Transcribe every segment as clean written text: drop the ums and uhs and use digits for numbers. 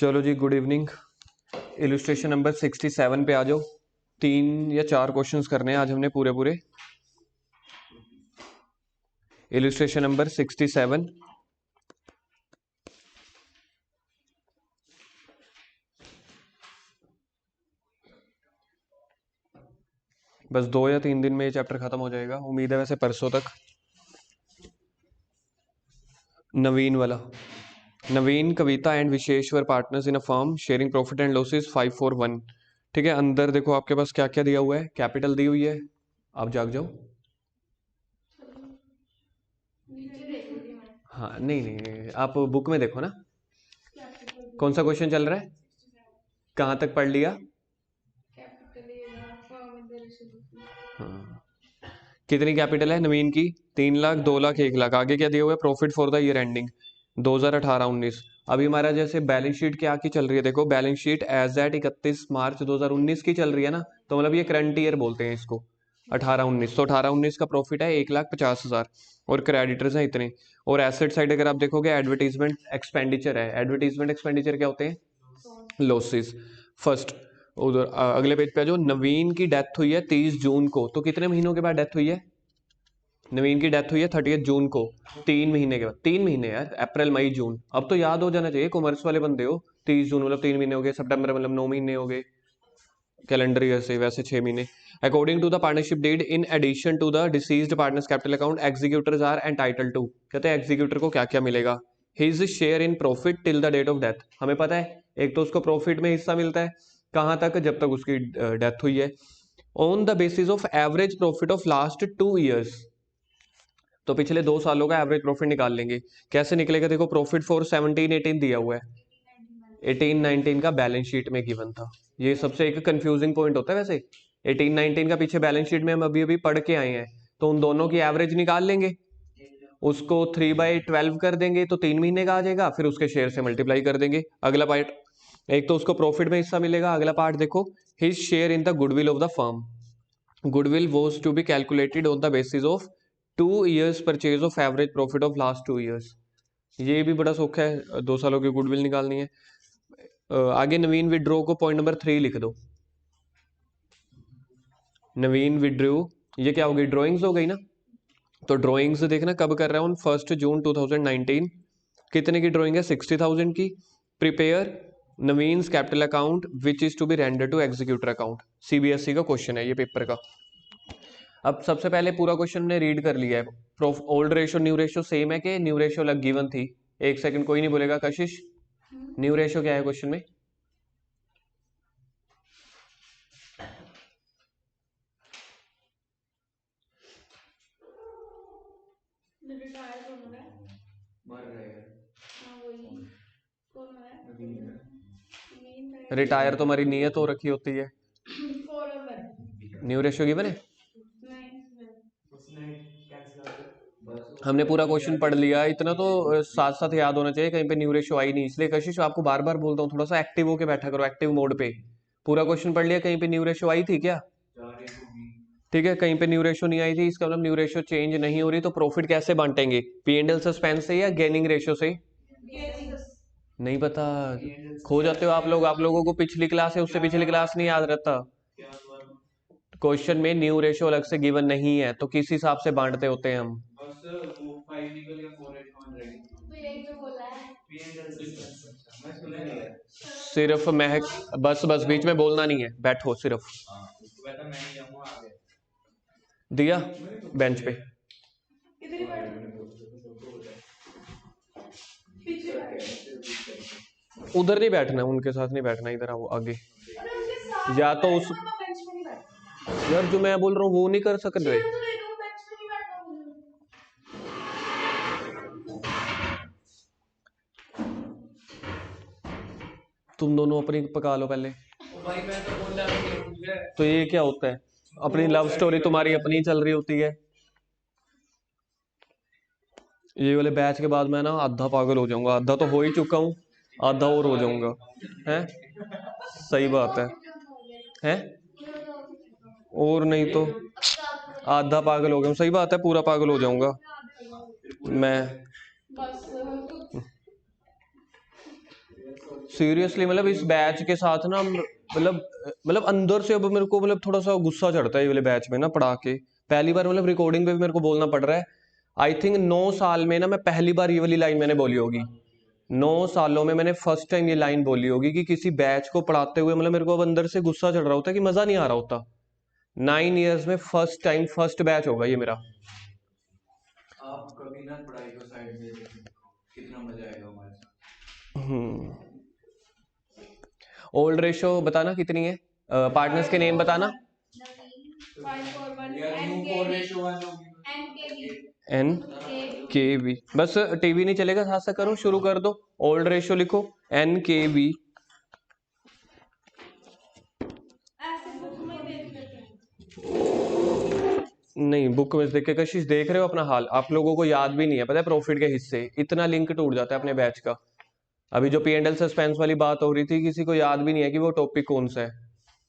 चलो जी, good evening. Illustration number 67 पे आ जाओ। 3 या 4 क्वेश्चंस करने हैं आज हमने पूरे पूरे। Illustration number 67। बस 2 या 3 दिन में ये चैप्टर खत्म हो जाएगा, उम्मीद है वैसे परसों तक। नवीन वाला। Naveen, Kavita and Visheshwar partners in a firm sharing profit and losses 541। ठीक है, अंदर देखो आपके पास क्या क्या दिया हुआ है। कैपिटल दी हुई है, आप जाग जाओ। हाँ नहीं नहीं नहीं, आप बुक में देखो ना। कौन सा क्वेश्चन चल रहा है, कहाँ तक पढ़ लिया? हाँ, कितनी कैपिटल है नवीन की? 3 लाख, 2 लाख, 1 लाख। आगे क्या दिया हुआ है? Profit for the year ending 2018-19। अभी हमारा जैसे बैलेंस शीट क्या की चल रही है, देखो बैलेंस शीट एज एट 31 मार्च 2019 की चल रही है ना, तो मतलब ये करंट ईयर बोलते हैं इसको। 18-19, तो 18-19 का प्रॉफिट है 1,50,000 और क्रेडिटर्स हैं इतने। और एसेट साइड अगर आप देखोगे एडवर्टीजमेंट एक्सपेंडिचर है। एडवर्टीजमेंट एक्सपेंडिचर क्या होते हैं? लॉसेस। फर्स्ट उधर अगले पेज पे जो नवीन की डेथ हुई है 30 जून को, तो कितने महीनों के बाद डेथ हुई है? नवीन की डेथ हुई है 30 जून को, 3 महीने के बाद। 3 महीने यार, अप्रैल मई जून। अब तो याद हो जाना चाहिए, कॉमर्स वाले बंदे हो। 30 जून मतलब 3 महीने हो गए, सितंबर मतलब 9 महीने हो गए कैलेंडर ईयर से, वैसे 6 महीने। According to the partnership deed in addition to the deceased partner's capital account executors are entitled to. कहते हैं एग्जीक्यूटर को क्या क्या मिलेगा। His share in profit till the date of death. हमें पता है एक तो उसको प्रॉफिट में हिस्सा मिलता है, कहां तक? जब तक उसकी डेथ हुई है। On the basis of average profit of last 2 years, तो पिछले 2 सालों का एवरेज प्रॉफिट निकाल लेंगे। कैसे निकलेगा? देखो प्रॉफिट फॉर 17-18 दिया हुआ है, 18-19 का बैलेंस शीट में गिवन था। ये सबसे एक कंफ्यूजिंग पॉइंट होता है वैसे। 18-19 का पीछे बैलेंस शीट में हम अभी अभी पढ़ के आए हैं, तो उन दोनों की एवरेज निकाल लेंगे, उसको 3/12 कर देंगे तो 3 महीने का आ जाएगा, फिर उसके शेयर से मल्टीप्लाई कर देंगे। अगला पार्ट, एक तो उसको प्रॉफिट में हिस्सा मिलेगा। अगला पार्ट देखो, his share in the goodwill of the firm. Goodwill was to be calculated on the basis of 2 years purchase of average profit of last 2 years। ये भी बड़ा सौखा है, 2 सालों की गुडविल निकालनी है। आगे नवीन विड्रॉ को पॉइंट नंबर 3 लिख दो। नवीन विड्रॉ, ये क्या होगी? ड्रॉइंग्स हो गई ना। तो ड्रॉइंग्स देखना कब कर रहा हूँ, 1 जून 2019। कितने की ड्रॉइंग है? 60,000 की। Prepare Naveen's capital account which is to be render to executor account. CBSE का क्वेश्चन है ये पेपर का। अब सबसे पहले पूरा क्वेश्चन ने रीड कर लिया है। Old ratio new ratio same है कि न्यू रेशियो अलग गिवन थी? एक सेकंड, कोई नहीं बोलेगा। कशिश, न्यू रेशियो क्या है क्वेश्चन में? रिटायर तो हमारी नियत हो रखी होती है। न्यू रेशियो गिवन है? हमने पूरा क्वेश्चन पढ़ लिया, इतना तो साथ साथ याद होना चाहिए। कहीं पे न्यू रेशियो आई नहीं, इसलिए कशिश आपको बार बार बोलता हूँ थोड़ा सा एक्टिव होके बैठा करो, एक्टिव मोड पे। पूरा क्वेश्चन पढ़ लिया, कहीं पे न्यू रेशियो आई थी क्या? ठीक है, कहीं पे न्यू रेशियो नहीं आई थी, इसका मतलब न्यू रेशियो चेंज नहीं हो रही। तो प्रॉफिट कैसे बांटेंगे? पी&एल सस्पेंस से या गेनिंग रेशियो से? नहीं पता, खो जाते हो आप लोग। आप लोगों को पिछली क्लास है, उससे पिछली क्लास नहीं याद रहता। क्वेश्चन में न्यू रेशियो अलग से गिवन नहीं है, तो किस हिसाब से बांटते होते हैं हम? सिर्फ महक, बस बस बीच में बोलना नहीं है, बैठो सिर्फ। दिया बेंच पे। उधर नहीं बैठना, उनके साथ नहीं बैठना, इधर आओ आगे। या तो उस, यार जो मैं बोल रहा हूँ वो नहीं कर सकते। तुम दोनों अपनी पका लो पहले। भाई मैं तो बोल रहा, तो ये क्या होता है? अपनी लव स्टोरी तुम्हारी अपनी चल रही होती है। ये वाले बैच के बाद मैं ना आधा पागल हो जाऊंगा, आधा तो हो ही चुका हूँ, आधा और हो जाऊंगा। हैं? सही बात है। हैं? और नहीं तो आधा पागल हो गया हूँ, सही बात है, पूरा पागल हो जाऊंगा मैं। सीरियसली मतलब इस बैच के साथ ना मतलब अंदर से अब मेरे को मतलब थोड़ा सा गुस्सा चढ़ता है ये वाले बैच में ना पढ़ा के। पहली बार मतलब रिकॉर्डिंग पे भी मेरे को बोलना पड़ रहा है। आई थिंक 9 साल में ना मैं पहली बार ये वाली लाइन मैंने बोली होगी। 9 सालों में मैंने फर्स्ट टाइम ये लाइन बोली होगी कि किसी बैच को पढ़ाते हुए मतलब मेरे को अब अंदर से गुस्सा चढ़ रहा होता है कि मजा नहीं आ रहा होता। 9 ईयर्स में फर्स्ट टाइम फर्स्ट बैच होगा ये मेरा। आप कभी ना पढ़ाई को साइड में देखो, कितना मजा आएगा हमारे साथ। ओल्ड रेशो बताना कितनी है, पार्टनर्स के नेम बताना। एन के वी, बस टीवी नहीं चलेगा, साथ से करो, शुरू कर दो। ओल्ड रेशो लिखो एन के वी। नहीं बुक में देख के कशिश देख रहे हो अपना हाल, आप लोगों को याद भी नहीं है पता है प्रॉफिट के हिस्से, इतना लिंक टूट जाता है अपने बैच का। अभी जो पी एंड एल सस्पेंस वाली बात हो रही थी किसी को याद भी नहीं है कि वो टॉपिक कौन सा है।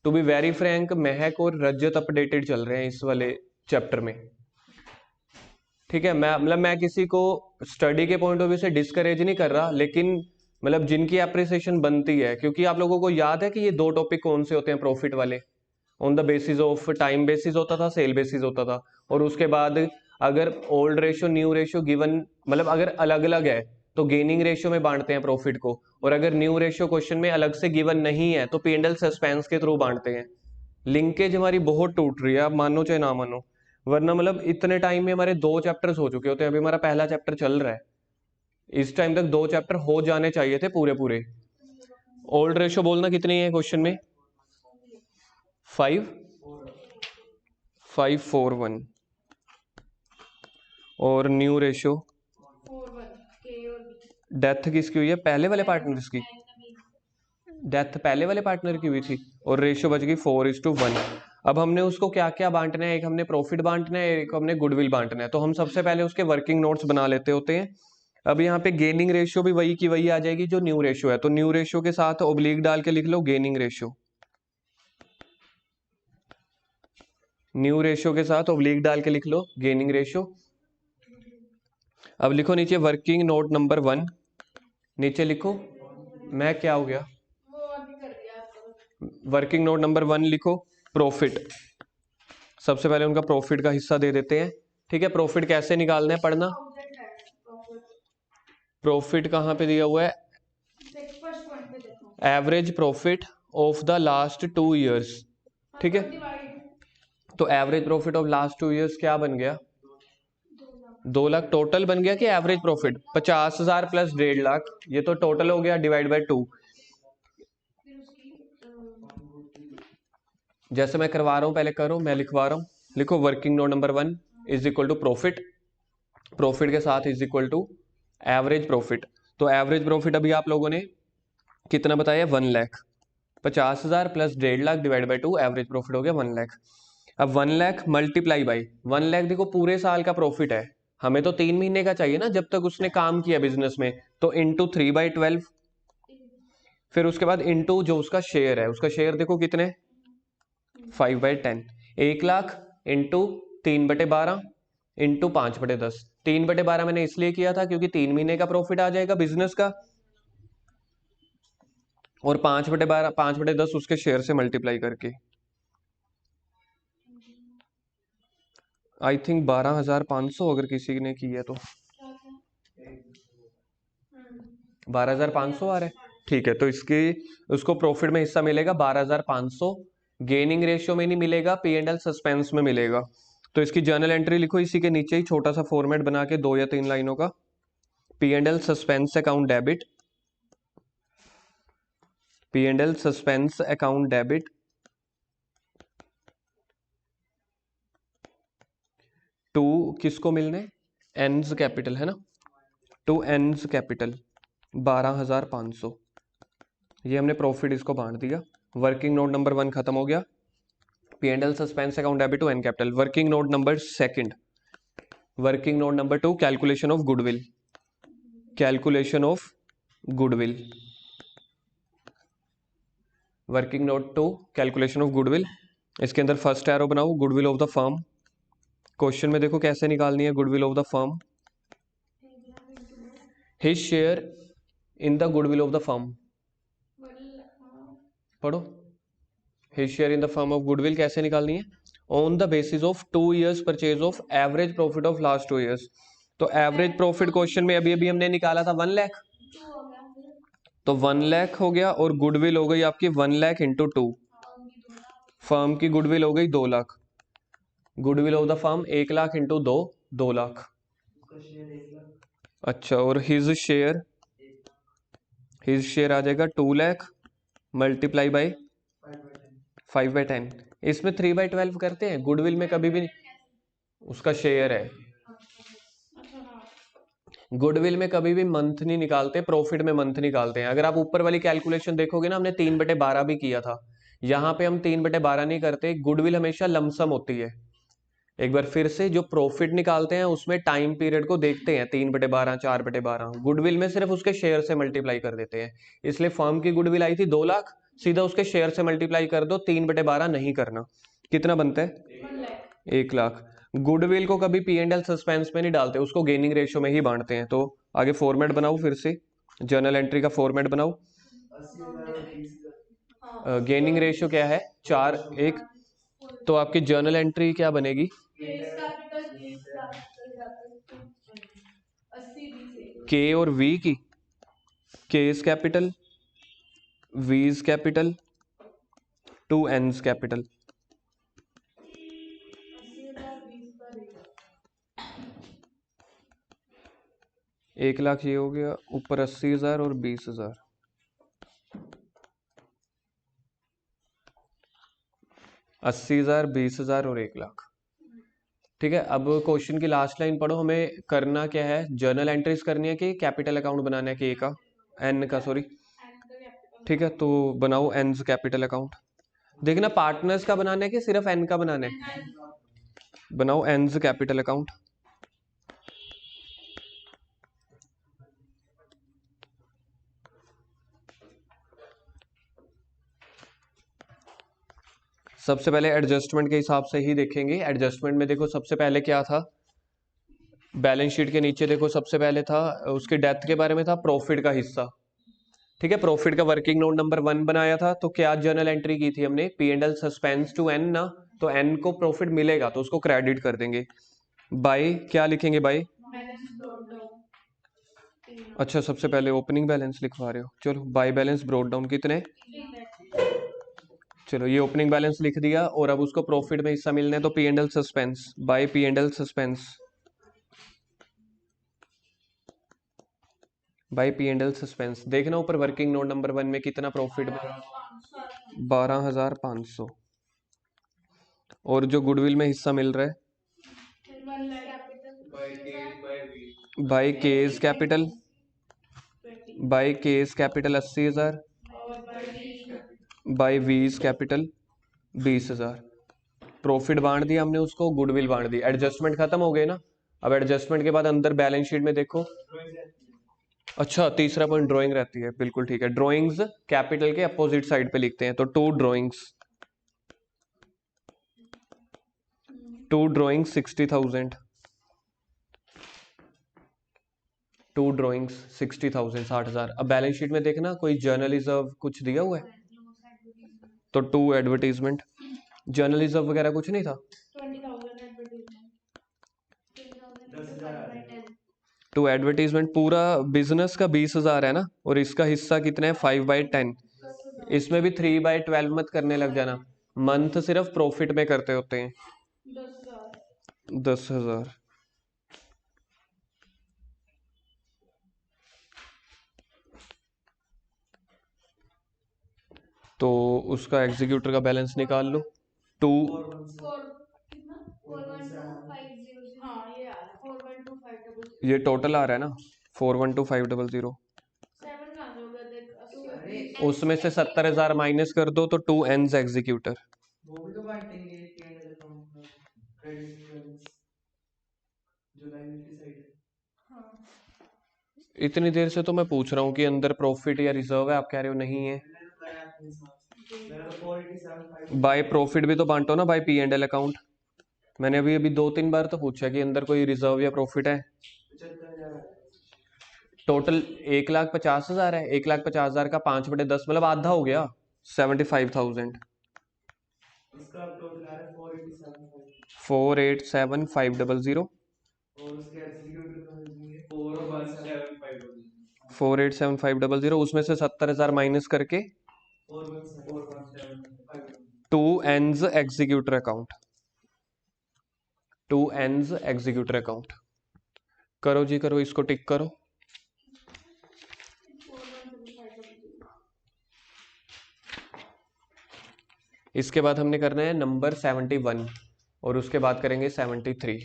टू बी वेरी फ्रैंक महक और रजत अपडेटेड चल रहे हैं इस वाले चैप्टर में। ठीक है, मैं किसी को स्टडी के पॉइंट ऑफ व्यू से डिस्करेज नहीं कर रहा, लेकिन मतलब जिनकी अप्रिसिएशन बनती है, क्योंकि आप लोगों को याद है कि ये 2 टॉपिक कौन से होते हैं प्रॉफिट वाले। On the basis of time basis होता था, सेल बेसिस होता था, और उसके बाद अगर old ratio new ratio given मतलब अगर अलग अलग है तो गेनिंग रेशियो में बांटते हैं प्रॉफिट को, और अगर न्यू रेशियो क्वेश्चन में अलग से गिवन नहीं है तो पी एंड एल सस्पेंस के थ्रू बांटते हैं। लिंकेज हमारी बहुत टूट रही है, आप मानो चाहे ना मानो, वरना मतलब इतने टाइम में हमारे 2 चैप्टर्स हो चुके होते हैं, अभी हमारा पहला चैप्टर चल रहा है। इस टाइम तक 2 चैप्टर हो जाने चाहिए थे पूरे पूरे। ओल्ड रेशियो बोलना कितनी है क्वेश्चन में, 5.541, और न्यू रेशियो डेथ किसकी हुई है, पहले वाले पार्टनर की डेथ पहले वाले पार्टनर की हुई थी, और रेशियो बच गई 4:1। अब हमने उसको क्या क्या बांटना है, एक हमने प्रॉफिट बांटना है, एक हमने गुडविल बांटना है, तो हम सबसे पहले उसके वर्किंग नोट्स बना लेते होते हैं। अब यहाँ पे गेनिंग रेशियो भी वही की वही आ जाएगी जो न्यू रेशियो है, तो न्यू रेशियो के साथ ओब्लिक डाल के लिख लो गेनिंग रेशियो। न्यू रेशियो के साथ ओब्लिक डाल के लिख लो गेनिंग रेशियो। अब लिखो नीचे वर्किंग नोट नंबर 1, नीचे लिखो मैं क्या हो गया, वर्किंग नोट नंबर 1 लिखो प्रॉफिट। सबसे पहले उनका प्रॉफिट का हिस्सा दे देते हैं। ठीक है, प्रॉफिट कैसे निकालना है पढ़ना। प्रॉफिट कहाँ पे दिया हुआ है, average profit of the last 2 years. ठीक है, तो average profit of last 2 years क्या बन गया, 2 लाख टोटल बन गया कि एवरेज प्रॉफिट, 50,000 प्लस 1.5 लाख, ये तो टोटल हो गया डिवाइड बाय 2। जैसे मैं करवा रहा हूं पहले करो, मैं लिखवा रहा हूं, लिखो working note number 1 is equal to profit, profit के साथ is equal to average profit. तो एवरेज प्रॉफिट अभी आप लोगों ने कितना बताया, 1 lakh, 50,000 plus 1.5 lakh divide by 2, average profit हो गया 1 लाख। अब 1 लाख मल्टीप्लाई बाई 1 लाख, देखो पूरे साल का प्रॉफिट है, हमें तो 3 महीने का चाहिए ना जब तक उसने काम किया बिजनेस में, तो इंटू 3/12, फिर उसके बाद इंटू जो उसका शेयर है, उसका शेयर देखो कितने 5/10, 1 लाख इंटू 3/12 इंटू 5/10। 3/12 मैंने इसलिए किया था क्योंकि 3 महीने का प्रॉफिट आ जाएगा बिजनेस का, और 5/12 5/10 उसके शेयर से मल्टीप्लाई करके आई थिंक 12,500 अगर किसी ने की है तो 12,500 आ रहा है। ठीक है, तो इसकी उसको प्रॉफिट में हिस्सा मिलेगा 12,500, गेनिंग रेशियो में नहीं मिलेगा, पी एंड एल सस्पेंस में मिलेगा। तो इसकी जर्नल एंट्री लिखो इसी के नीचे ही, छोटा सा फॉर्मेट बना के 2 या 3 लाइनों का, P and L suspense account debit, P and L suspense account debit to किसको मिलने, एन्स कैपिटल है ना, टू एन्स कैपिटल 12,500, ये हमने प्रॉफिट इसको बांट दिया। वर्किंग नोट नंबर 1 खत्म हो गया, P and L suspense account debit to N capital. Working note number 2, working note number 2 calculation of goodwill, calculation of goodwill, working note 2 calculation of goodwill. इसके अंदर फर्स्ट एरो बनाओ goodwill of the firm, question में देखो कैसे निकालनी है goodwill of the firm, his share in the goodwill of the firm, पढ़ो। His share in the firm of goodwill कैसे निकालनी है? On the basis of 2 years purchase of average profit of last 2 years। तो average profit question में अभी अभी हमने निकाला था 1 लाख, तो 1 लाख हो गया और गुडविल हो गई आपकी 1 लाख इंटू 2। फर्म की गुडविल हो गई 2 lakh. Goodwill of the firm 1 lakh into 2, 2 lakh. अच्छा, और हिज शेयर आ जाएगा 2 लाख मल्टीप्लाई बाई 5/10। इसमें 3/12 करते हैं, गुडविल में कभी भी उसका शेयर है। गुडविल में कभी भी मंथ नहीं निकालते, प्रॉफिट में मंथ निकालते हैं। अगर आप ऊपर वाली कैलकुलेशन देखोगे ना, हमने 3/12 भी किया था। यहाँ पे हम 3/12 नहीं करते, गुडविल हमेशा लमसम होती है। एक बार फिर से, जो प्रॉफिट निकालते हैं उसमें टाइम पीरियड को देखते हैं, 3/12, 4/12। गुडविल में सिर्फ उसके शेयर से मल्टीप्लाई कर देते हैं। इसलिए फर्म की गुडविल आई थी 2 लाख, सीधा उसके शेयर से मल्टीप्लाई कर दो, 3/12 नहीं करना। कितना बनता है? 1 लाख। गुडविल को कभी पी एंड एल सस्पेंस में नहीं डालते, उसको गेनिंग रेशियो में ही बांटते हैं। तो आगे फॉर्मेट बनाओ, फिर से जर्नल एंट्री का फॉर्मेट बनाओ। गेनिंग रेशियो क्या है? 4:1। तो आपकी जर्नल एंट्री क्या बनेगी? के और वी की, केस कैपिटल, वीज कैपिटल, 2 N's कैपिटल। एक लाख ये हो गया, ऊपर 80,000 और 20,000। 80,000, 20,000 और 1 लाख। ठीक है, अब क्वेश्चन की लास्ट लाइन पढ़ो। हमें करना क्या है? जर्नल एंट्रीज करनी है कि कैपिटल अकाउंट बनाना है? के का, एन का, सॉरी। ठीक है, तो बनाओ एन's कैपिटल अकाउंट। देखना पार्टनर्स का बनाना है कि सिर्फ एन का बनाना है? बनाओ एन's कैपिटल अकाउंट। सबसे पहले एडजस्टमेंट के हिसाब से ही देखेंगे। एडजस्टमेंट में देखो सबसे पहले क्या था, बैलेंस शीट के नीचे देखो सबसे पहले था, उसकी डेथ के बारे में था, प्रॉफिट का हिस्सा। ठीक है, प्रॉफिट का वर्किंग नोट नंबर 1 बनाया था। तो क्या जर्नल एंट्री की थी हमने? P and L suspense to एन ना, तो एन को प्रॉफिट मिलेगा तो उसको क्रेडिट कर देंगे। बाय क्या लिखेंगे? बाय, अच्छा सबसे पहले ओपनिंग बैलेंस लिखवा रहे हो, चलो बाय बैलेंस ब्रोट डाउन कितने? चलो ये ओपनिंग बैलेंस लिख दिया, और अब उसको प्रॉफिट में हिस्सा मिलना है तो P and L suspense, by P and L suspense, by P and L suspense. देखना ऊपर वर्किंग नोट नंबर 1 में कितना प्रॉफिट बना? 12,500। और जो गुडविल में हिस्सा मिल रहा है? By K's capital, by K's capital 80,000, by V's capital 20,000। Profit बांट दिया हमने उसको, गुडविल बांट दी, एडजस्टमेंट खत्म हो गए ना। अब एडजस्टमेंट के बाद अंदर बैलेंस शीट में देखो। अच्छा, तीसरा पॉइंट ड्राइंग रहती है, बिल्कुल ठीक है। ड्राइंग्स कैपिटल के अपोजिट साइड पे लिखते हैं, तो टू ड्राइंग्स 60,000, टू ड्राइंग्स 60,000, 60,000। अब बैलेंस शीट में देखना कोई जर्नल रिजर्व कुछ दिया हुआ है, तो 2 एडवर्टीजमेंट। जर्नल रिजर्व वगैरह कुछ नहीं था। 2 एडवर्टीजमेंट, पूरा बिजनेस का 20,000 है ना, और इसका हिस्सा कितना है? 5/10। इसमें भी 3/12 मत करने लग जाना, मंथ सिर्फ प्रॉफिट में करते होते हैं। 10,000। तो उसका एग्जीक्यूटर का बैलेंस निकाल लो। 2, ये टोटल आ रहा है ना, 412500। उसमें से 70,000 माइनस कर दो तो 2 N's एग्जीक्यूटर। वो भी तो बांटेंगे P&L अकाउंट में, क्रेडिट बैलेंस जो लायबिलिटी साइड है। इतनी देर से तो मैं पूछ रहा हूँ कि अंदर प्रॉफिट या रिजर्व है, आप कह रहे हो नहीं है। बाय प्रॉफिट भी तो बांटो ना, by P and L account. मैंने अभी अभी 2-3 बार तो पूछा कि अंदर कोई रिजर्व या प्रॉफिट है। टोटल 1,50,000 है, 1,50,000 का 5/10 मतलब आधा हो गया। 75,000। उसका टोटल आ रहा है 487,500 487,500 और उसके एग्जीक्यूटिव का मिलेंगे 417,500 487,500 उसमें से 70,000 माइनस करके 417,500 two ends executor account, two ends executor account. करो जी करो, इसको टिक करो। इसके बाद हमने करना है नंबर 71 और उसके बाद करेंगे 73।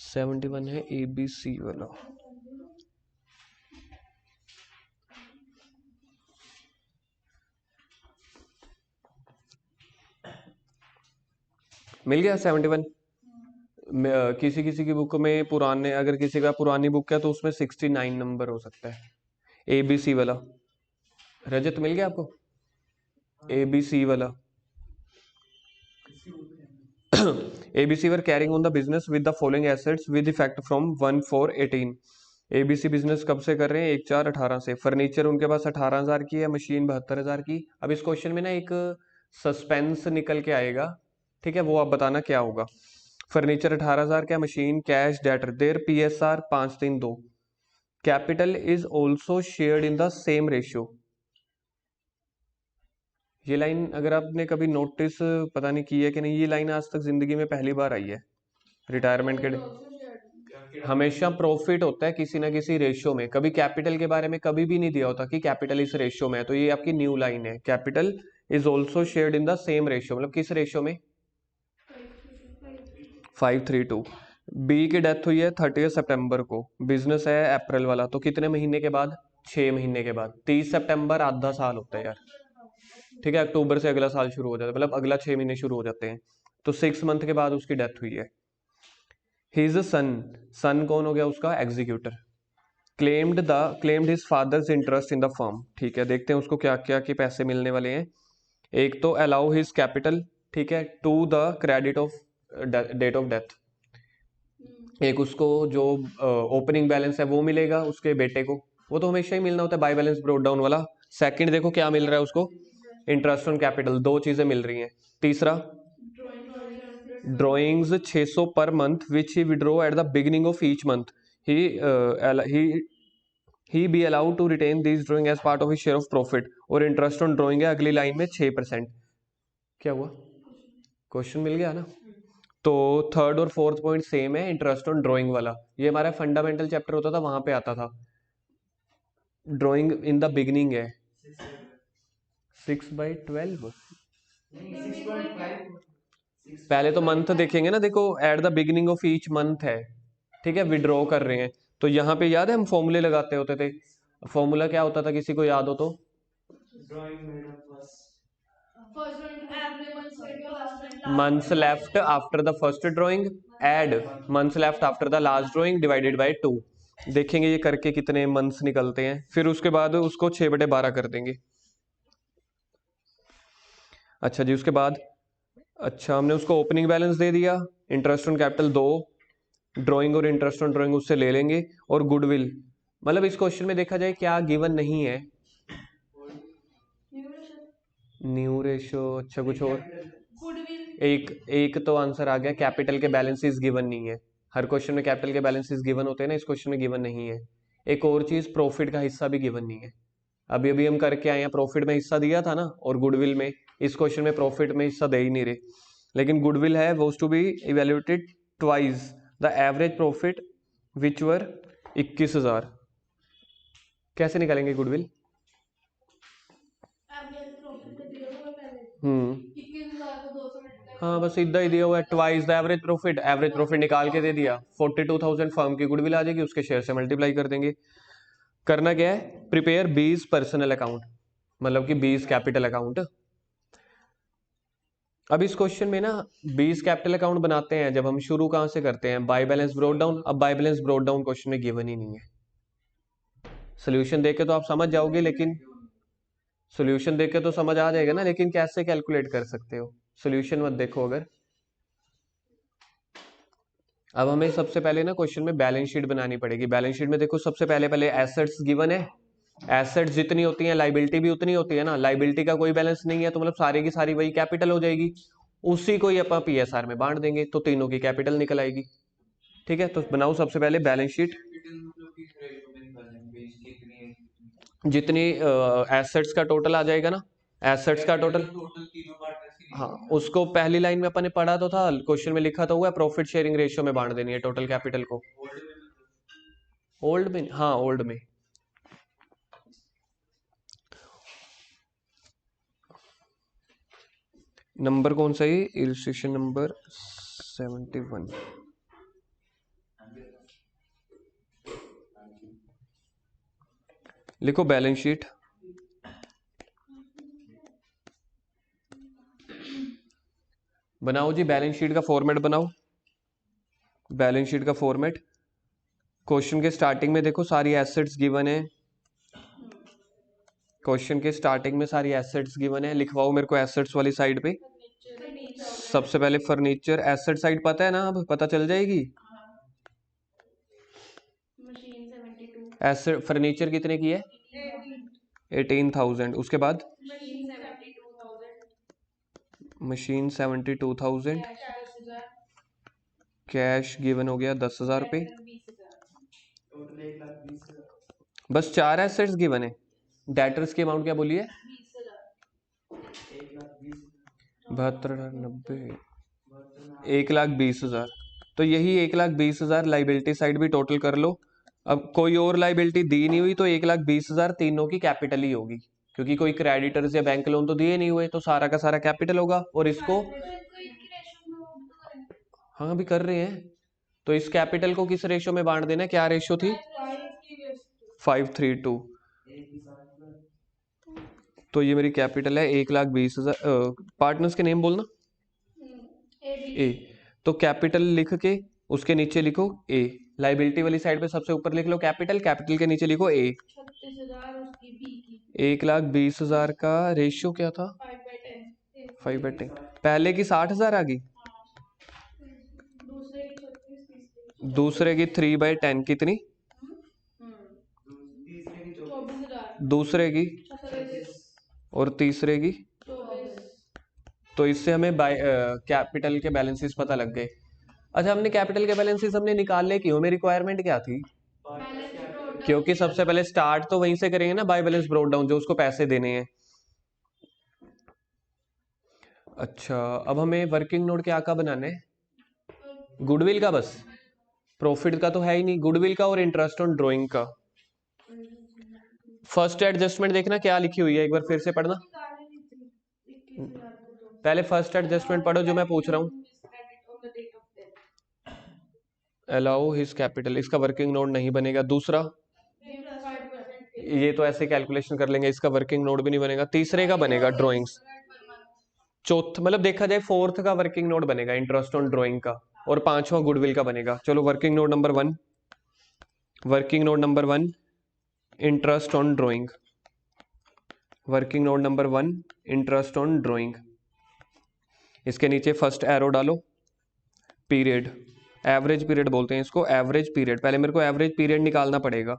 71 है ABC वाला। मिल गया 71। किसी किसी की बुक में पुराने, अगर किसी का पुरानी बुक है तो उसमें 69 नंबर हो सकता है, ABC वाला। रजत मिल गया आपको ABC वाला? ABC were carrying on the business with the following assets with effect from 1/4/18। ABC business कब से कर रहे हैं? 1/4/18 से। फर्नीचर उनके पास 18,000 की है, मशीन 72,000 की। अब इस क्वेश्चन में ना एक सस्पेंस निकल के आएगा, ठीक है, वो आप बताना क्या होगा। फर्नीचर 18,000 का, machine, cash, debtor, their PSR 532। Capital is also shared in the same ratio. ये लाइन अगर आपने कभी नोटिस पता नहीं की है कि नहीं, ये लाइन आज तक जिंदगी में पहली बार आई है रिटायरमेंट के। हमेशा प्रॉफिट होता है किसी ना किसी रेशियो में, कभी कैपिटल के बारे में कभी भी नहीं दिया होता कि कैपिटल इस रेशियो में है। तो ये आपकी न्यू लाइन है, capital is also shared in the same ratio, मतलब किस रेशियो में? 5:3 बी की डेथ हुई है 30 सितंबर को, बिजनेस है अप्रैल वाला, तो कितने महीने के बाद? 6 महीने के बाद। 30 सितंबर आधा साल होता है यार, ठीक है, अक्टूबर से अगला साल शुरू हो जाता है, मतलब अगला 6 महीने शुरू हो जाते हैं, तो 6 मंथ के बाद उसकी डेथ हुई है। हिज सन, सन कौन हो गया उसका? Executor. Claimed his father's interest in the firm, ठीक है, देखते हैं उसको क्या क्या के पैसे मिलने वाले हैं। एक तो अलाउ हिज कैपिटल, ठीक है, to the credit of date of death. एक उसको जो ओपनिंग बैलेंस है वो मिलेगा उसके बेटे को, वो तो हमेशा ही मिलना होता है, बाय बैलेंस ब्रोट डाउन वाला। सेकंड देखो क्या मिल रहा है उसको, इंटरेस्ट ऑन कैपिटल, दो चीजें मिल रही हैं। तीसरा drawings 600 per month which he withdraw at the beginning of each month. He be allowed to retain this drawing as part of his share of profit. और इंटरेस्ट ऑन ड्रॉइंग है अगली line में 6%। क्या हुआ? क्वेश्चन मिल गया ना? तो third और फोर्थ पॉइंट सेम है, इंटरेस्ट ऑन ड्राइंग वाला। ये हमारा फंडामेंटल चैप्टर होता था, वहां पे आता था। ड्राइंग इन द बिगिनिंग है 6/12। पहले तो मंथ देखेंगे ना, देखो eight the beginning of each month है, ठीक है, विड्रॉ कर रहे हैं, तो यहाँ पे याद है हम फॉर्मूले लगाते होते थे। फॉर्मूला क्या होता था, किसी को याद हो तो? Months left after the first drawing add months left after the last drawing divided by 2। देखेंगे ये करके कितने मंथ्स निकलते हैं, फिर उसके बाद उसको 6/12 कर देंगे। अच्छा जी, उसके बाद अच्छा हमने उसको ओपनिंग बैलेंस दे दिया, इंटरेस्ट ऑन कैपिटल 2, ड्राइंग और इंटरेस्ट ऑन ड्राइंग उससे ले लेंगे, और गुडविल। मतलब इस क्वेश्चन में देखा जाए क्या गिवन नहीं है? न्यू रेशियो, अच्छा कुछ और? एक एक तो आंसर आ गया, कैपिटल के बैलेंसेस गिवन नहीं है। हर क्वेश्चन में कैपिटल के बैलेंसेस गिवन होते हैं ना, इस क्वेश्चन में गिवन नहीं है। एक और चीज, प्रॉफिट का हिस्सा भी गिवन नहीं है। अभी अभी हम करके आए हैं, प्रॉफिट में हिस्सा दिया था ना, और गुडविल में। इस क्वेश्चन में प्रॉफिट में हिस्सा दे ही नहीं रहे, लेकिन गुडविल है was to be evaluated twice the average profit which were 21,000। कैसे निकालेंगे गुडविल? हाँ बस इतना ही दिया हुआ है, twice the average profit, average profit निकाल के दे दिया, 42,000 फर्म की गुडविल आ जाएगी, उसके शेयर से मल्टीप्लाई कर देंगे। करना क्या है, प्रिपेयर 20 पर्सनल अकाउंट, मतलब कि 20 कैपिटल अकाउंट। अब इस क्वेश्चन में ना 20 कैपिटल अकाउंट बनाते हैं जब हम, शुरू कहां से करते हैं? By balance brought down. अब by balance brought down question में गिवन ही नहीं है। सोल्यूशन देख के तो आप समझ जाओगे, लेकिन सोल्यूशन देख के तो समझ आ जाएगा ना, लेकिन कैसे कैलकुलेट कर सकते हो? सोल्यूशन मत देखो, अगर अब हमें सबसे पहले ना क्वेश्चन में बैलेंस शीट बनानी पड़ेगी। बैलेंस शीट में देखो सबसे पहले पहले एसेट्स गिवन है, एसेट्स जितनी होती है लाइबिलिटी भी उतनी होती है ना। लाइबिलिटी का कोई बैलेंस नहीं है तो मतलब सारी की सारी वही कैपिटल हो जाएगी, उसी को ही अपन पीएसआर में बांट देंगे तो तीनों की कैपिटल निकल आएगी। ठीक है, तो बनाओ सबसे पहले बैलेंस शीट। जितनी एसेट्स का टोटल आ जाएगा ना, एसेट्स का टोटल, हाँ उसको पहली लाइन में अपन ने पढ़ा तो था, क्वेश्चन में लिखा तो हुआ है, प्रॉफिट शेयरिंग रेशियो में बांट देनी है टोटल कैपिटल को। ओल्ड में, हाँ ओल्ड में। नंबर कौन सा है? Illustration number 71। लिखो बैलेंस शीट। बनाओ जी बैलेंस शीट का फॉर्मेट बनाओ। बैलेंस शीट का फॉर्मेट, क्वेश्चन के स्टार्टिंग में देखो सारी एसेट्स गिवन है, क्वेश्चन के स्टार्टिंग में सारी एसेट्स गिवन है। लिखवाओ मेरे को एसेट्स वाली साइड पे। सबसे पहले फर्नीचर एसेट साइड पता है ना, अब पता चल जाएगी। एसेट फर्नीचर कितने की है? 18,000। उसके बाद मशीन 72,000, कैश गिवन हो गया 10,000 रुपये। टोटल 1,20,000। बस 4 एसेट्स गिवन है। डेटर्स की अमाउंट क्या बोली है? 72,90, 1,20,000। तो यही 1,20,000 लाइबिलिटी साइड भी टोटल कर लो। अब कोई और लाइबिलिटी दी नहीं हुई तो 1,20,000 तीनों की कैपिटल ही होगी, क्योंकि कोई क्रेडिटर्स या बैंक लोन तो दिए नहीं हुए, तो सारा का सारा कैपिटल होगा। और इसको, हाँ अभी कर रहे हैं, तो इस कैपिटल को किस रेशो में बांट देना है? क्या रेशो थी? 5:3:2। तो ये मेरी कैपिटल है 1,20,000। पार्टनर्स के नेम बोलना। ए, तो कैपिटल लिख के उसके नीचे लिखो ए। लाइबिलिटी वाली साइड पे सबसे ऊपर लिख लो कैपिटल, कैपिटल के नीचे लिखो ए। 1,20,000 का रेशियो क्या था? 5/10। पहले की 60,000 आ गई, दूसरे की 3/10 कितनी? दूसरे की, और तीसरे की। तो इससे हमें कैपिटल के बैलेंसेस पता लग गए। अच्छा, हमने कैपिटल के बैलेंसेस हमने निकालने क्यों? मेरी रिक्वायरमेंट क्या थी? क्योंकि सबसे पहले स्टार्ट तो वहीं से करेंगे ना, बाय बैलेंस ब्रोट डाउन, जो उसको पैसे देने हैं। अच्छा, अब हमें वर्किंग नोट क्या का बनाना है? गुडविल का बस, प्रॉफिट का तो है ही नहीं। गुडविल का और इंटरेस्ट ऑन ड्राइंग का। फर्स्ट एडजस्टमेंट देखना क्या लिखी हुई है, एक बार फिर से पढ़ना। पहले फर्स्ट एडजस्टमेंट पढ़ो जो मैं पूछ रहा हूँ। अलाउ हिज कैपिटल, इसका वर्किंग नोट नहीं बनेगा। दूसरा, ये तो ऐसे कैलकुलेशन कर लेंगे, इसका वर्किंग नोट भी नहीं बनेगा। तीसरे का बनेगा ड्राइंग्स। चौथ मतलब देखा जाए फोर्थ का वर्किंग नोट बनेगा इंटरेस्ट ऑन ड्राइंग का, और पांचवा गुडविल का बनेगा। चलो working note number 1, working note number 1 interest on drawing. Working note number 1 interest on drawing. इसके नीचे फर्स्ट एरो डालो, पीरियड, एवरेज पीरियड बोलते हैं इसको, एवरेज पीरियड। पहले मेरे को एवरेज पीरियड निकालना पड़ेगा।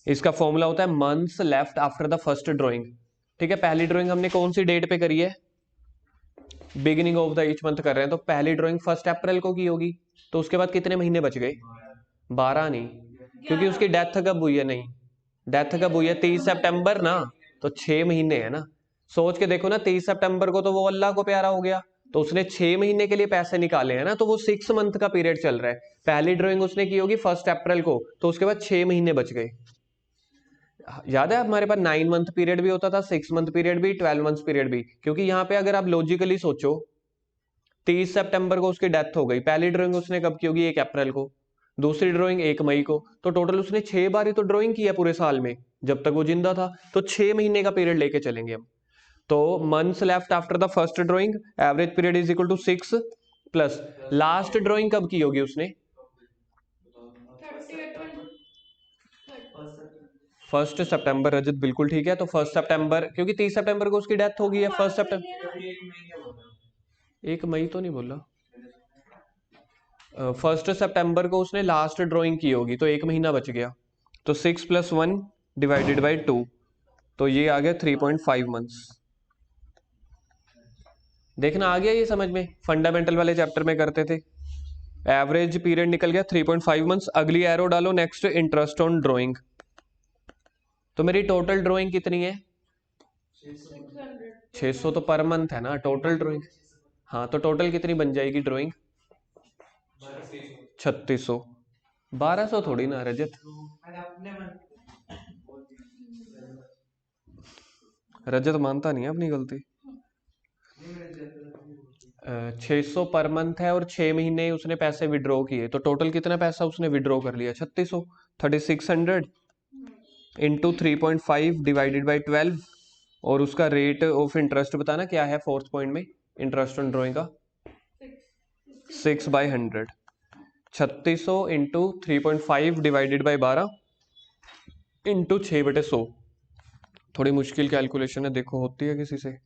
इसका फॉर्मूला होता है months left after the first drawing. ठीक है, पहली ड्राइंग हमने कौन सी डेट पे करी है? Beginning of the each month कर रहे हैं, तो पहली ड्राइंग 1 अप्रैल को की होगी। तो उसके बाद कितने महीने बच गए? 12 नहीं, क्योंकि उसकी डेथ कब हुई है? नहीं, डेथ कब हुई है? 30 सितंबर ना, तो 6 महीने है ना। सोच के देखो ना, 30 सितंबर को तो वो अल्लाह को प्यारा हो गया, तो उसने 6 महीने के लिए पैसे निकाले हैं ना, तो वो 6 मंथ का पीरियड चल रहा है। पहली ड्राइंग उसने की होगी 1 अप्रैल को, तो उसके बाद 6 महीने बच गए। याद है हमारे पास 9 मंथ पीरियड भी होता था, 6 मंथ पीरियड भी, 12 मंथ पीरियड भी। क्योंकि यहाँ पे अगर आप लॉजिकली सोचो, 30 सितंबर को उसकी डेथ हो गई, पहली ड्राइंग उसने कब की होगी? 1 अप्रैल को, दूसरी ड्राइंग 1 मई को, तो टोटल उसने 6 बार ही तो ड्राइंग की है पूरे साल में, जब तक वो जिंदा था। तो 6 महीने का पीरियड लेके चलेंगे हम। तो months left after the first drawing, average period is equal to 6 plus last drawing कब की होगी उसने? 1 सितंबर। रजत बिल्कुल ठीक है, तो 1 सितंबर, क्योंकि 30 सितंबर को उसकी डेथ हो गई है। 1 सितंबर, 1 मई तो नहीं बोला, 1 सितंबर को उसने लास्ट ड्राइंग की होगी, तो 1 महीना बच गया। तो 6 + 1 डिवाइडेड बाई 2, तो ये आ गया 3.5 मंथ्स। देखना आ गया ये समझ में, फंडामेंटल वाले चैप्टर में करते थे। एवरेज पीरियड निकल गया 3.5 मंथ्स। अगली एरो डालो, नेक्स्ट इंटरेस्ट ऑन ड्राइंग। तो मेरी टोटल ड्राइंग कितनी है? 600 तो पर मंथ है ना टोटल ड्राइंग। हाँ, तो टोटल कितनी बन जाएगी ड्राइंग? 3600। 1200 थोड़ी ना रजत, रजत मानता नहीं है अपनी गलती। 600 पर मंथ है और 6 महीने उसने पैसे विड्रॉ किए, तो टोटल कितना पैसा उसने विड्रॉ कर लिया? 3600। 3600 इंटू 3.5 डिवाइडेड बाई 12, और उसका रेट ऑफ इंटरेस्ट बताना क्या है 4th पॉइंट में, इंटरेस्ट ऑन ड्राइंग का 6/100। 3600 इंटू 3.5 डिवाइडेड बाई 12 इंटू 6/100। थोड़ी मुश्किल कैलकुलेशन है, देखो होती है किसी से?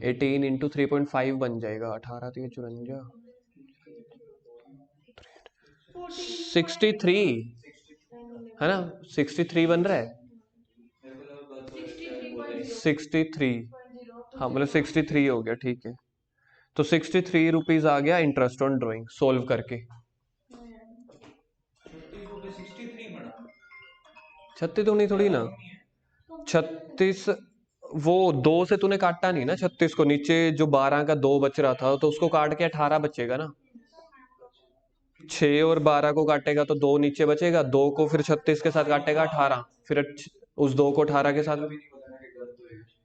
18 इंटू 3.5 बन जाएगा 18 3 54 63 है ना? 63 बन रहा है, 63। हाँ मतलब 63 हो गया, ठीक है। तो 63 रुपीज आ गया इंटरेस्ट ऑन ड्राइंग सोल्व करके। 36 तो नहीं थोड़ी ना, 36 वो 2 से तूने काटा नहीं ना 36 को, नीचे जो 12 का 2 बच रहा था तो उसको काट के 18 बचेगा ना। 6 और 12 को काटेगा तो 2 नीचे बचेगा, 2 को फिर 36 के साथ काटेगा 18, फिर उस 2 को 18 के साथ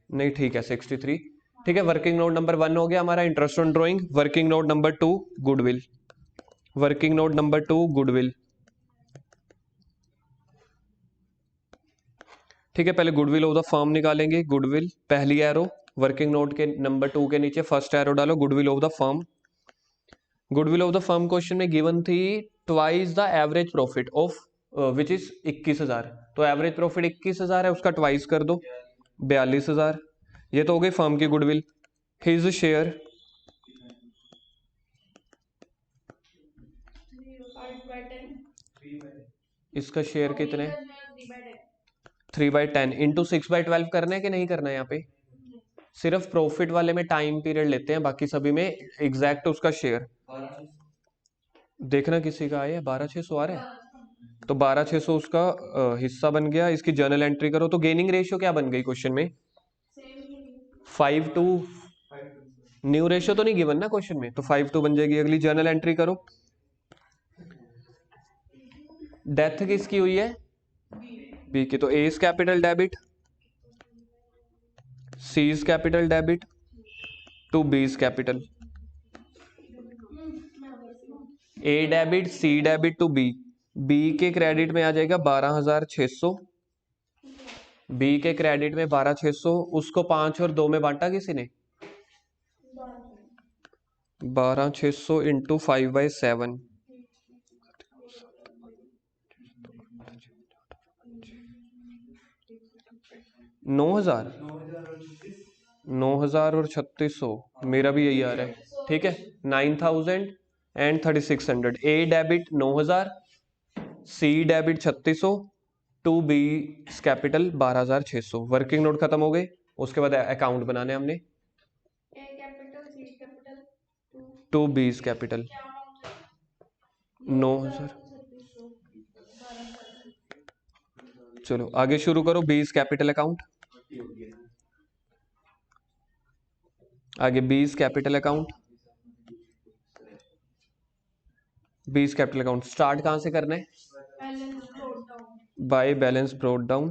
नहीं, ठीक है 63। ठीक है, वर्किंग नोट नंबर 1 हो गया हमारा interest on drawing. Working note number 2 goodwill. Working note number 2 goodwill. ठीक है, पहले गुडविल ऑफ द फर्म निकालेंगे। गुडविल पहली एरो, वर्किंग नोट के नंबर 2 के नीचे फर्स्ट एरो डालो, goodwill of the firm. Goodwill of the firm question में गिवन थी twice the average profit of which is 21,000। तो एवरेज प्रॉफिट 21,000 है, उसका ट्वाइस कर दो 42,000। ये तो हो गई फर्म की गुडविल। हिज शेयर, इसका शेयर कितने? 3/10 इंटू 6/12 करना है कि नहीं करना है? यहाँ पे सिर्फ प्रॉफिट वाले में टाइम पीरियड लेते हैं, बाकी सभी में एग्जैक्ट उसका शेयर। देखना किसी का आया 12,600 आ रहा है, तो 12,600 उसका हिस्सा बन गया। इसकी जर्नल एंट्री करो, तो गेनिंग रेशियो क्या बन गई क्वेश्चन में? 5:2। न्यू रेशियो तो नहीं गिवन ना क्वेश्चन में, तो 5:2 बन जाएगी। अगली जर्नल एंट्री करो। डेथ किसकी हुई है? बी की, तो A is capital debit, C is capital debit to B is capital. A debit, C debit to B. B के क्रेडिट में आ जाएगा 12,600। बी के क्रेडिट में 12,600, उसको 5 और 2 में बांटा किसी ने? 12,600 इंटू 5/7, 9,000। 9,000 और 3,600, मेरा भी यही आ रहा है। ठीक है, 9,000 and 3,600। A debit 9,000, C debit 3,600 to B capital 12,600। Working note खत्म हो गए, उसके बाद अकाउंट बनाने हमने टू बी कैपिटल 9,000। चलो आगे शुरू करो, बी कैपिटल अकाउंट। आगे B capital account, B capital account start कहां से करना है? By balance brought down.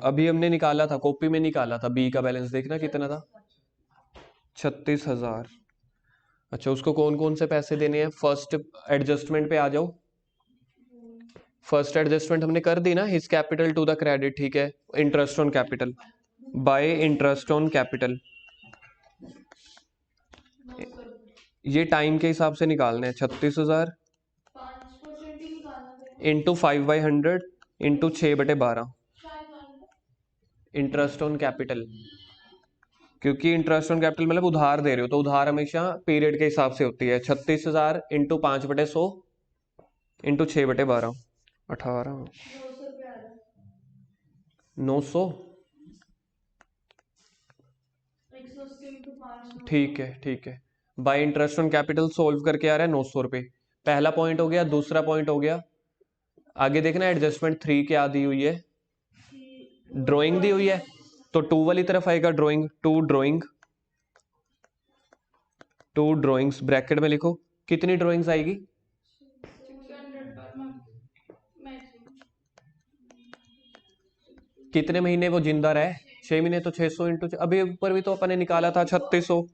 अभी हमने निकाला था, कॉपी में निकाला था, बी का बैलेंस देखना कितना था? 36,000। अच्छा, उसको कौन कौन से पैसे देने हैं? फर्स्ट एडजस्टमेंट पे आ जाओ। फर्स्ट एडजस्टमेंट हमने कर दी ना, his capital to the credit. ठीक है, interest on capital by interest on capital. ये टाइम के हिसाब से निकालने हैं। 36,000 into 5/100 into 6/12 interest on capital. क्योंकि इंटरेस्ट ऑन कैपिटल मतलब उधार दे रहे हो, तो उधार हमेशा पीरियड के हिसाब से होती है। 36,000 इंटू 5/100 इंटू 6/12 18 900। ठीक है ठीक है। Bye interest on capital solve करके आ रहा है 900 रुपये। पहला पॉइंट हो गया। दूसरा पॉइंट हो गया, आगे देखना एडजस्टमेंट 3 क्या दी हुई है, ड्राइंग दी हुई है, तो 2 वाली तरफ आएगा ड्राइंग। टू ड्राइंग्स ब्रैकेट में लिखो। कितनी ड्राइंग्स आएगी? कितने महीने वो जिंदा रहे? 6 महीने, तो 600 इंटू अभी ऊपर भी तो अपन ने निकाला था 3600।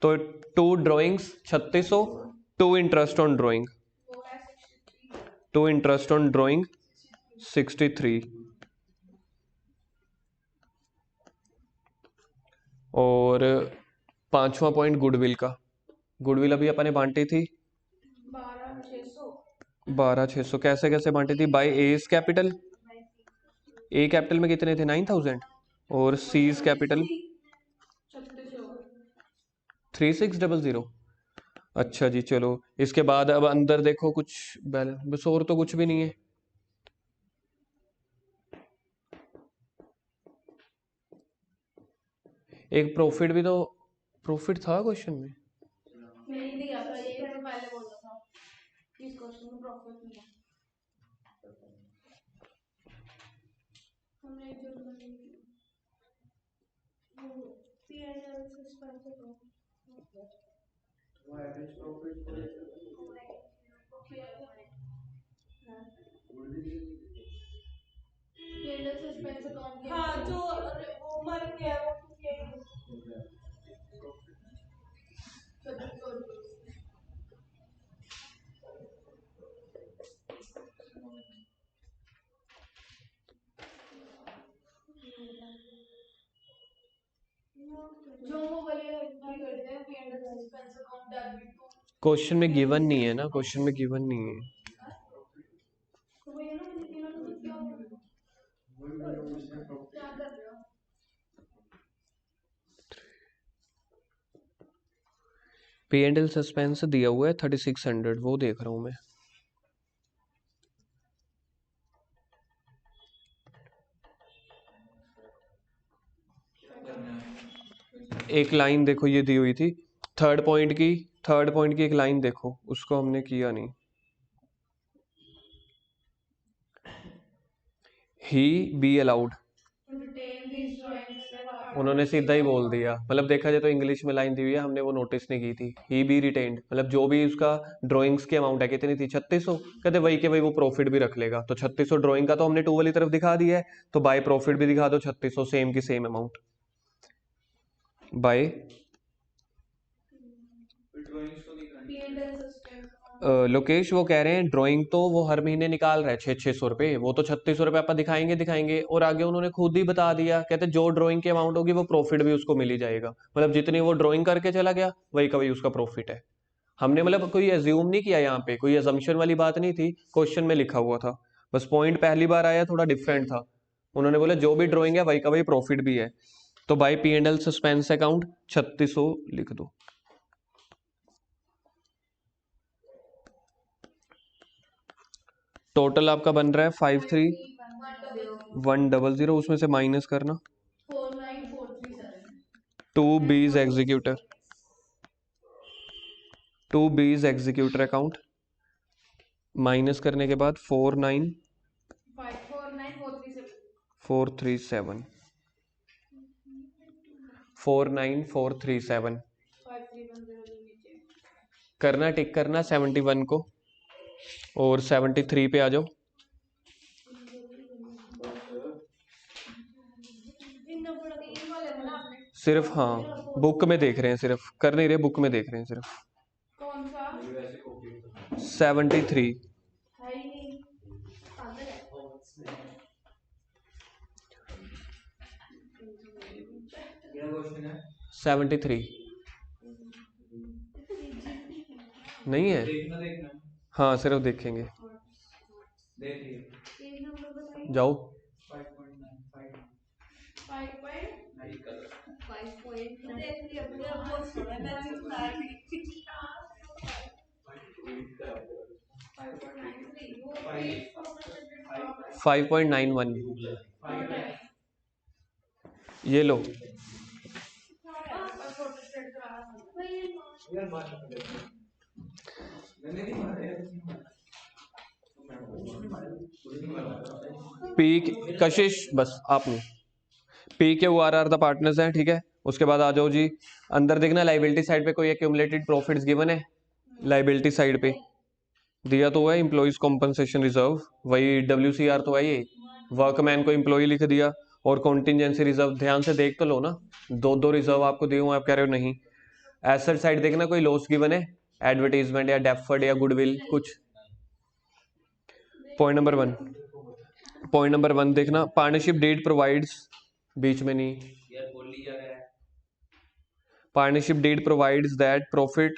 तो 2 drawings 3600, 2 interest on drawing, 2 interest on drawing 63। और 5वां पॉइंट गुडविल का। गुडविल अभी अपन ने बांटी थी 12,600। कैसे कैसे बांटी थी? By as capital. A capital में कितने थे? 9,000। और सीज कैपिटल 3600। अच्छा जी, चलो इसके बाद अब अंदर देखो कुछ बैलेंस, बस और तो कुछ भी नहीं है। एक प्रॉफिट भी तो, प्रॉफिट था क्वेश्चन में। नहीं दिया था, ये तो पहले बोला था इस क्वेश्चन में प्रॉफिट नहीं है। हमने जो वो पीएनएल सस्पेंस को वो average profit PNL suspense account. हाँ, जो वो मर गया वो जो वो वाले करते हैं PNL suspense account debit to. Question में गिवन नहीं है ना, क्वेश्चन में गिवन नहीं है। तो वो ये ना इन्होंने तो क्या कर रहे हो? P&L सस्पेंस दिया हुआ है 3600, वो देख रहा हूं मैं। एक लाइन देखो ये दी हुई थी थर्ड पॉइंट की एक लाइन देखो, उसको हमने किया नहीं। ही बी अलाउड, उन्होंने सीधा ही बोल दिया। मतलब देखा जाए तो इंग्लिश में लाइन दी हुई है, हमने वो नोटिस नहीं की थी। ही बी रिटेन्ड, मतलब जो भी उसका ड्राइंग्स की अमाउंट है कितनी थी 3600, कहते वही के वही वो प्रॉफिट भी रख लेगा। तो 3600 ड्राइंग का तो हमने 2 वाली तरफ दिखा दिया है, तो बाय प्रॉफिट भी दिखा दो 3600 सेम की सेम अमाउंट बाय। लोकेश वो कह रहे हैं ड्राइंग तो वो हर महीने निकाल रहा है 600-600 रुपये, वो तो 3600 रुपये आप दिखाएंगे। और आगे उन्होंने खुद ही बता दिया, कहते जो ड्राइंग की अमाउंट होगी वो प्रॉफिट भी उसको मिल ही जाएगा। मतलब जितनी वो ड्राइंग करके चला गया वही का वही उसका प्रॉफिट है। हमने मतलब कोई एज्यूम नहीं किया, यहाँ पे कोई एजम्पशन वाली बात नहीं थी, क्वेश्चन में लिखा हुआ था। बस पॉइंट पहली बार आया थोड़ा डिफरेंट था। उन्होंने बोला जो भी ड्राइंग है वही का वही प्रॉफिट भी है। तो बाय P&L सस्पेंस अकाउंट 3600 लिख दो। टोटल आपका बन रहा है 53,100, उसमें से माइनस करना 2 बीज एग्जीक्यूटर, 2 बीज एग्जीक्यूटर अकाउंट माइनस करने के बाद 49437 49437 करना, टिक करना 71 को और 73 पे आ जाओ। सिर्फ हाँ बुक में देख रहे हैं, सिर्फ कर नहीं रहे, बुक में देख रहे हैं सिर्फ। कौन सा 73 है ही नहीं, पागल है। 73 नहीं है। हाँ सिर्फ देखेंगे। पेज नंबर बताइए। जाओ। 5.9 5.91 ये लो। पी कशिश बस आप नहीं। पी के ओ आर द पार्टनर्स हैं, ठीक है। उसके बाद आ जाओ जी, अंदर देखना लाइबिलिटी साइड पे कोई एक्यूमुलेटेड प्रॉफिट्स गिवन है। लाइबिलिटी साइड पे दिया तो हुआ है एम्प्लॉइज कॉम्पनसेशन रिजर्व, वही WCR तो है ये। वर्कमैन को एम्प्लॉय लिख दिया, और कॉन्टिजेंसी रिजर्व ध्यान से देख तो लो ना, दो रिजर्व आपको दिए हुए, आप कह रहे हो नहीं। एसेट साइड देखना कोई लॉस गिवन है, एडवर्टीजमेंट या डेफर्ड या गुडविल कुछ। पॉइंट नंबर वन देखना, पार्टनरशिप डीड प्रोवाइड्स, बीच में नहीं, partnership deed provides that profit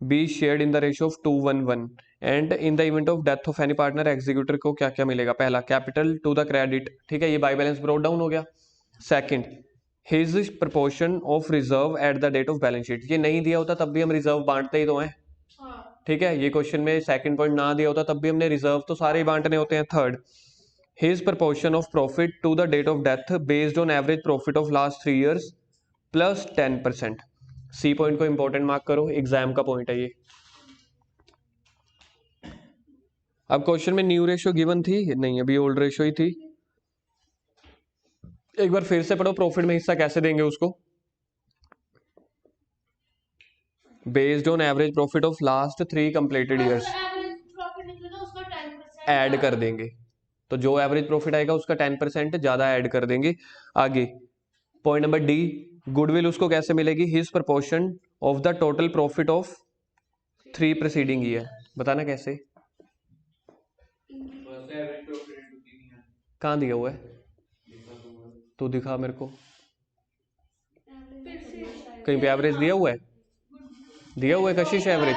be shared in the ratio of 2:1 and in the event of death of any partner executor को क्या क्या मिलेगा। पहला कैपिटल टू द क्रेडिट, ठीक है, ये बाय बैलेंस ब्रोट डाउन हो गया। Second, his proportion of reserve at the date of balance sheet, ये नहीं दिया होता तब भी हम रिजर्व बांटते ही तो हैं, ठीक है। ये क्वेश्चन में सेकंड पॉइंट ना दिया होता तब भी हमने रिजर्व तो सारे ही बांटने होते हैं। Third, his proportion of profit to the date of death based on average profit of last 3 years plus 10%। C point को इंपॉर्टेंट मार्क करो, एग्जाम का पॉइंट है ये। अब क्वेश्चन में न्यू रेशियो गिवन थी नहीं, अभी ओल्ड रेशियो ही थी। एक बार फिर से पढ़ो, प्रॉफिट में हिस्सा कैसे देंगे उसको, based on average profit of last 3 completed years add कर देंगे, तो जो एवरेज प्रॉफिट आएगा उसका 10% ज्यादा ऐड कर देंगे। आगे पॉइंट नंबर डी, गुडविल उसको कैसे मिलेगी, his proportion of the total profit of 3 preceding year, बताना कैसे, कहाँ दिया हुआ है, तो दिखा मेरे को, कहीं पे एवरेज दिया हुआ है, दिया हुआ है कशिश एवरेज,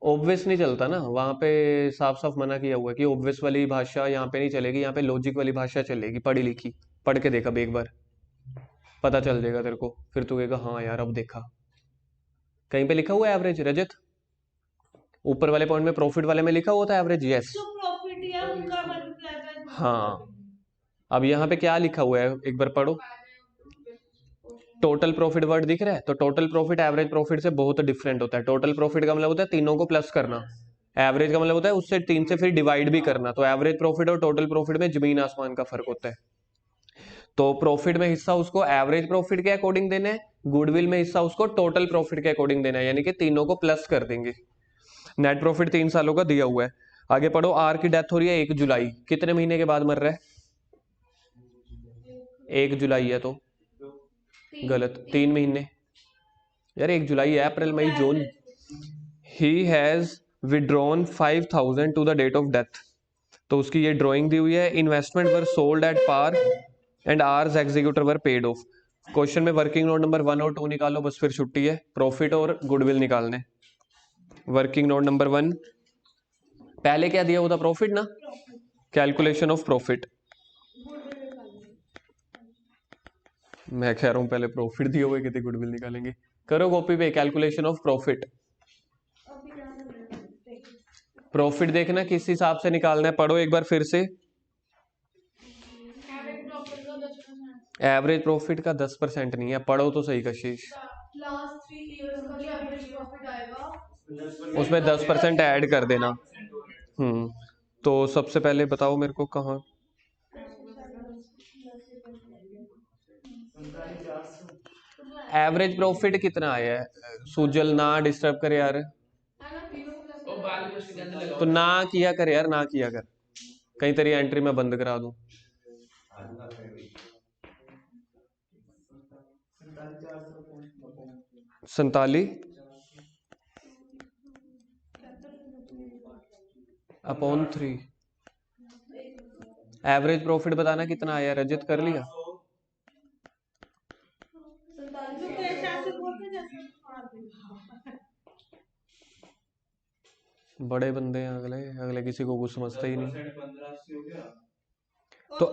ऑब्वियस नहीं चलता ना, वहां पे साफ साफ मना किया हुआ है कि ऑब्वियस वाली भाषा यहाँ पे नहीं चलेगी, यहाँ पे लॉजिक वाली भाषा चलेगी, पढ़ी लिखी। पढ़ के देखा एक बार, पता चल जाएगा तेरे को, फिर तू कहेगा हाँ यार अब देखा। कहीं पे लिखा हुआ है एवरेज रजत, ऊपर वाले पॉइंट में प्रॉफिट वाले में लिखा हुआ था एवरेज, यस। हाँ, अब यहाँ पे क्या लिखा हुआ है एक बार पढ़ो, टोटल प्रॉफिट वर्ड दिख रहा है, तो टोटल प्रॉफिट एवरेज प्रॉफिट से बहुत डिफरेंट होता है। टोटल प्रॉफिट का मतलब होता है तीनों को प्लस करना, एवरेज का मतलब होता है उससे 3 से फिर डिवाइड भी करना। तो एवरेज प्रॉफिट और टोटल प्रॉफिट में जमीन आसमान का फर्क होता है। तो प्रॉफिट में हिस्सा उसको एवरेज प्रॉफिट के अकॉर्डिंग देना है, गुडविल में हिस्सा उसको टोटल प्रॉफिट के अकॉर्डिंग देना है, यानी कि तीनों को प्लस कर देंगे। नेट प्रॉफिट 3 सालों का दिया हुआ है। आगे पढ़ो, आर की डेथ हो रही है 1 जुलाई, कितने महीने के बाद मर रहा है, 1 जुलाई है तो गलत, 3 महीने यार, 1 जुलाई है, अप्रैल मई जून। He has withdrawn 5,000 to the date of death, तो उसकी ये ड्राइंग दी हुई है। Investment were sold at par and ours executor were paid off. Question में वर्किंग नोट नंबर 1 और 2 निकालो, बस फिर छुट्टी है, प्रॉफिट और गुडविल निकालने। वर्किंग नोट नंबर 1, पहले क्या दिया हुआ था, प्रॉफिट ना, कैलकुलेशन ऑफ प्रॉफिट, मैं कह रहा हूं पहले प्रॉफिट दिए हुए कितने गुडविल निकालेंगे। करो कॉपी पे, कैलकुलेशन ऑफ प्रॉफिट। प्रॉफिट देखना किस हिसाब से निकालना है, पढ़ो एक बार फिर से। एवरेज प्रॉफिट का 10% नहीं है, पढ़ो तो सही कशिश, लास्ट 3 इयर्स का जो एवरेज प्रॉफिट आएगा उसमें 10% ऐड कर देना। तो सबसे पहले बताओ मेरे को कहाँ, 47,400 एवरेज प्रॉफिट कितना आया है, सुजल ना डिस्टर्ब करे यार, तो ना किया कर यार, ना किया कर, कहीं तेरी एंट्री में बंद करा दूं। 47 अपॉन 3, एवरेज प्रॉफिट बताना कितना आया, रजत कर लिया, बड़े बंदे हैं अगले, अगले किसी को कुछ समझते ही नहीं। 1580 हो गया। तो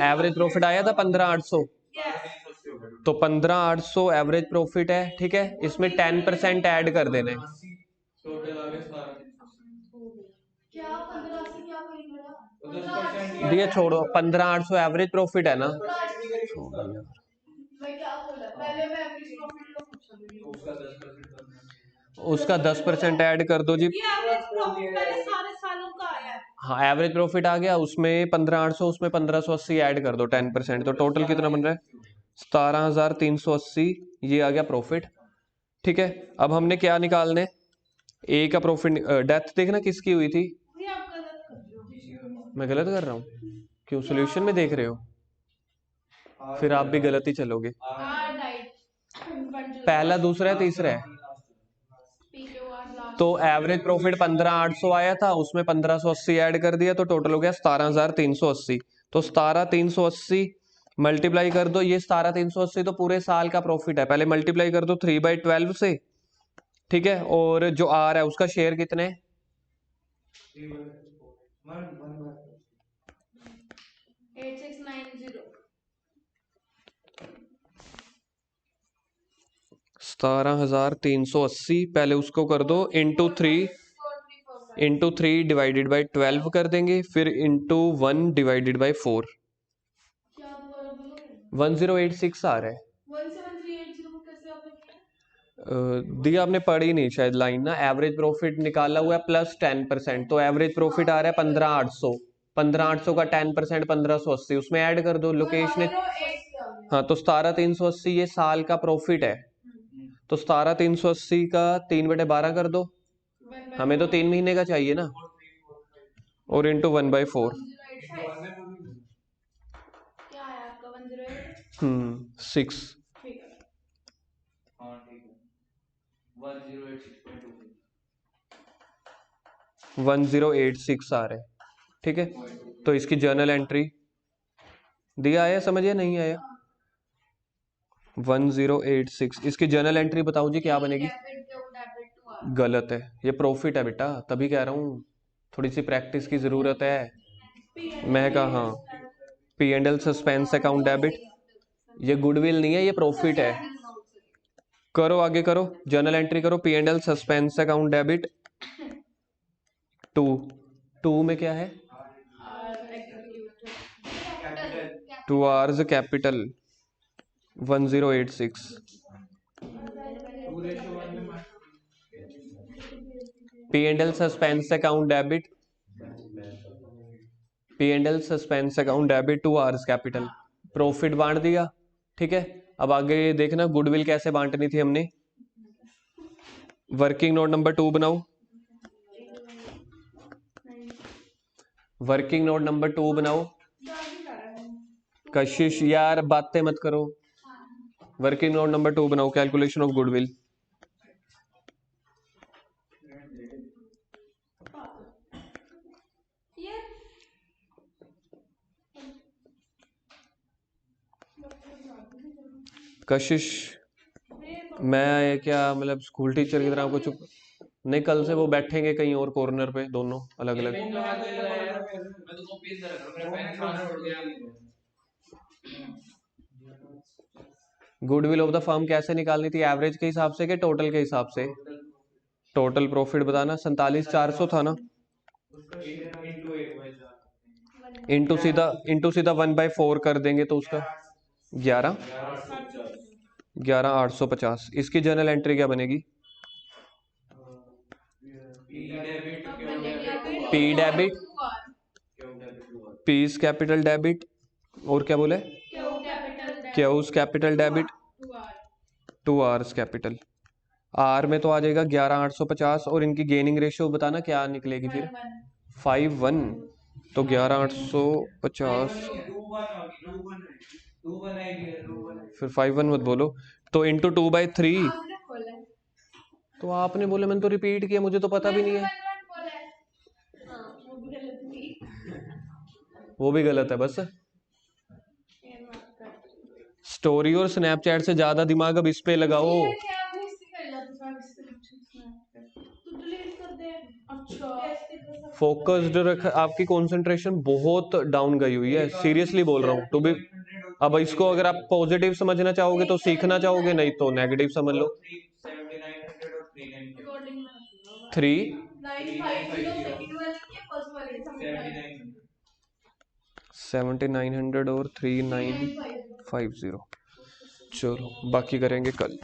एवरेज प्रॉफिट आया था 15,800, तो 15,800 एवरेज प्रॉफिट है, ठीक है। इसमें 10% ऐड कर देना है। टोटल आ गया 17,380। क्या 15 से क्या करेंगे ना? तो 10% दिए छोड़ो, 15,800 एवरेज प्रॉफिट है ना। मैं क्या बोला पहले, मैं एवरेज प्रॉफिट का पूछा था। उसका 10% करना है। उसका 10% ऐड कर दो जी। ये एवरेज प्रॉफिट पहले सारे सालों का आया है। हाँ, एवरेज प्रॉफिट आ गया, उसमें 15,800, उसमें 1580 ऐड कर दो 10%, तो टोटल कितना बन रहा है? 17,380। ये आ गया प्रॉफिट, ठीक है। अब हमने क्या निकालने, ए का प्रॉफिट। डेथ देखना किसकी हुई थी। ये आप गलत कर रहे हो। मैं गलत कर रहा हूँ? क्यों, सोल्यूशन में देख रहे हो? फिर आप भी गलत ही चलोगे। आर डाइट पहला, दूसरा है, तीसरा है। PQR last. तो एवरेज प्रॉफिट 15,800 आया था, उसमें 1580 ऐड कर दिया, तो टोटल हो गया 17,380। तो 17,380 मल्टीप्लाई कर दो, ये 17,380 तो पूरे साल का प्रॉफिट है। पहले मल्टीप्लाई कर दो 3/12 से, ठीक है। और जो आर है उसका शेयर कितने? 8690। 17,380 पहले उसको कर दो इंटू 3 डिवाइडेड बाई 12 कर देंगे, फिर इंटू 1 डिवाइडेड बाई 4। क्या दोबारा बोलो? 1086 आ रहा है। 17380 को कैसे आपने किया? दिया आपने पढ़ी नहीं शायद लाइन ना। एवरेज प्रॉफिट निकाला हुआ है प्लस 10%, तो एवरेज प्रॉफिट आ रहा है 15,800। 15,800 का 10% 1580, उसमें ऐड कर दो लोकेशन। हाँ, तो 17,380 ये साल का प्रॉफिट है। तो 17,380 का 3/12 कर दो, हमें तो 3 महीने का चाहिए ना, और इंटू 1/4। क्या है आपका 108? 6। ठीक है। हाँ ठीक है। 1086.2। 1086 आ रहा है, ठीक है। तो इसकी जर्नल एंट्री दिया, आया समझ या नहीं आया? 1086 इसकी जर्नल एंट्री बताओ जी, क्या बनेगी? गलत है, ये प्रॉफिट है बेटा, तभी कह रहा हूँ थोड़ी सी प्रैक्टिस की जरूरत है। मैं कहा हाँ, P&L सस्पेंस अकाउंट डेबिट, ये गुडविल नहीं है, ये प्रॉफिट है। करो आगे, करो जर्नल एंट्री करो, P&L सस्पेंस अकाउंट डेबिट 2 में क्या है? 2 R's capital 1086। P&L suspense account debit, P&L suspense account debit 2 R's capital, profit बांट दिया, ठीक है। अब आगे देखना गुडविल कैसे बांटनी थी हमने। वर्किंग नोट नंबर 2 बनाओ, वर्किंग नोट नंबर 2 बनाओ। कशिश यार बातें मत करो, वर्किंग नोट नंबर 2 बनाओ, कैलकुलेशन ऑफ गुडविल। कशिश, मैं क्या मतलब स्कूल टीचर की तरह आपको चुप नहीं, कल से वो बैठेंगे कहीं और कॉर्नर पे, दोनों अलग अलग। गुडविल ऑफ द फर्म कैसे निकालनी थी, एवरेज के हिसाब से कि टोटल के हिसाब से? टोटल प्रॉफिट बताना, 47,400 था ना, इंटू सीधा 1/4 कर देंगे तो उसका 11,850। इसकी जर्नल एंट्री क्या बनेगी? P debit, P's capital debit, और क्या बोले? Q's capital debit 2 R's capital. R में तो आ जाएगा 11,850, और इनकी गेनिंग रेशियो बताना क्या निकलेगी फिर? 5:1। तो 11,850 फिर 5:1 मत बोलो, तो इंटू 2/3। तो आपने बोला, मैंने तो रिपीट किया, मुझे तो पता भी नहीं है। वो भी गलत है बस। स्टोरी और स्नैपचैट से ज्यादा दिमाग अब इस पे लगाओ। फोकस्ड रख, आपकी कंसंट्रेशन बहुत डाउन गई हुई है, सीरियसली बोल रहा हूँ टू बी। अब इसको अगर आप पॉजिटिव समझना चाहोगे तो सीखना चाहोगे, नहीं तो नेगेटिव समझ लो। 3 7900 और 3950। चलो बाकी करेंगे कल।